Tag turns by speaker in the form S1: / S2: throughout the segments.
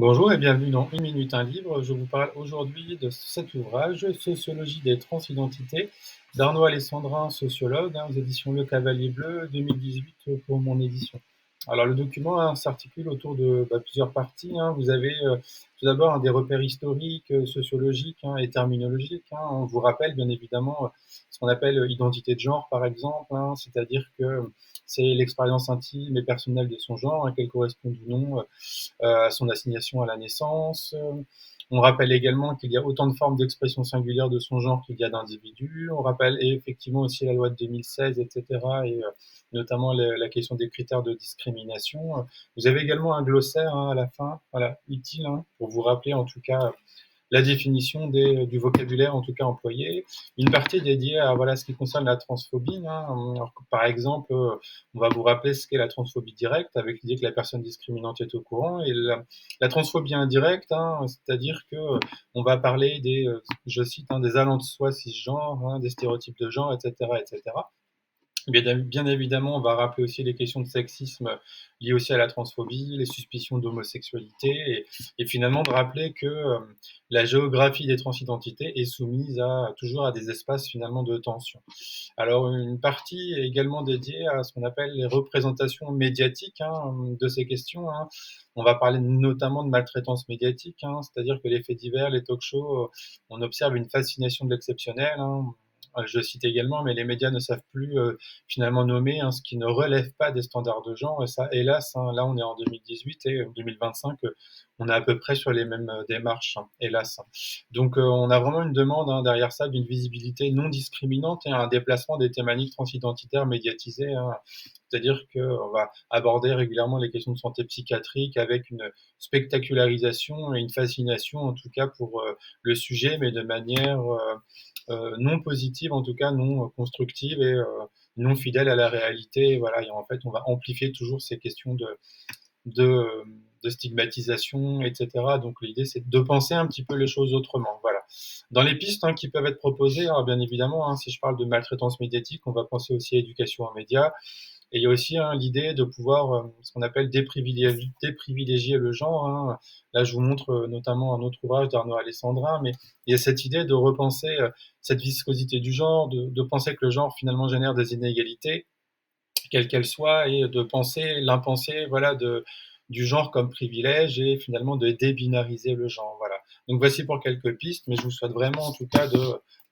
S1: Bonjour et bienvenue dans Une minute un livre. Je vous parle aujourd'hui de cet ouvrage, Sociologie des transidentités, d'Arnaud Alessandrin, sociologue, aux éditions Le Cavalier Bleu, 2018 pour mon édition. Alors le document s'articule autour de plusieurs parties. Vous avez tout d'abord des repères historiques, sociologiques et terminologiques. On vous rappelle bien évidemment ce qu'on appelle identité de genre par exemple, c'est-à-dire que c'est l'expérience intime et personnelle de son genre, qu'elle corresponde ou non à son assignation à la naissance. On rappelle également qu'il y a autant de formes d'expression singulière de son genre qu'il y a d'individus. On rappelle effectivement aussi la loi de 2016, etc. et notamment la question des critères de discrimination. Vous avez également un glossaire à la fin, voilà, utile pour vous rappeler en tout cas la définition du vocabulaire en tout cas employé, une partie dédiée à voilà ce qui concerne la transphobie. Alors, par exemple, on va vous rappeler ce qu'est la transphobie directe, avec l'idée que la personne discriminante est au courant, et la transphobie indirecte, c'est-à-dire que on va parler des, je cite, des allants de soi cisgenres, des stéréotypes de genre, etc., etc. Bien évidemment, on va rappeler aussi les questions de sexisme liées aussi à la transphobie, les suspicions d'homosexualité, et finalement de rappeler que la géographie des transidentités est soumise toujours à des espaces finalement de tension. Alors une partie est également dédiée à ce qu'on appelle les représentations médiatiques de ces questions. On va parler notamment de maltraitance médiatique, c'est-à-dire que les faits divers, les talk-shows, on observe une fascination de l'exceptionnel. Je cite également, mais les médias ne savent plus finalement nommer ce qui ne relève pas des standards de genre. Et ça, hélas, là on est en 2018 et en 2025, on est à peu près sur les mêmes démarches, hélas. Donc on a vraiment une demande derrière ça d'une visibilité non discriminante et un déplacement des thématiques transidentitaires médiatisées. C'est-à-dire qu'on va aborder régulièrement les questions de santé psychiatrique avec une spectacularisation et une fascination, en tout cas pour le sujet, mais de manière non positive, en tout cas non constructive et non fidèle à la réalité. Voilà, et en fait, on va amplifier toujours ces questions de, de stigmatisation, etc. Donc l'idée, c'est de penser un petit peu les choses autrement. Voilà. Dans les pistes qui peuvent être proposées, alors, bien évidemment, si je parle de maltraitance médiatique, on va penser aussi à éducation en médias. Et il y a aussi l'idée de pouvoir, ce qu'on appelle déprivilégier le genre. Là, je vous montre notamment un autre ouvrage d'Arnaud Alessandrin, mais il y a cette idée de repenser cette viscosité du genre, de penser que le genre finalement génère des inégalités, quelles qu'elles soient, et de penser l'impensé, voilà, du genre comme privilège et finalement de débinariser le genre. Voilà. Donc voici pour quelques pistes, mais je vous souhaite vraiment en tout cas de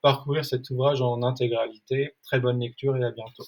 S1: parcourir cet ouvrage en intégralité. Très bonne lecture et à bientôt.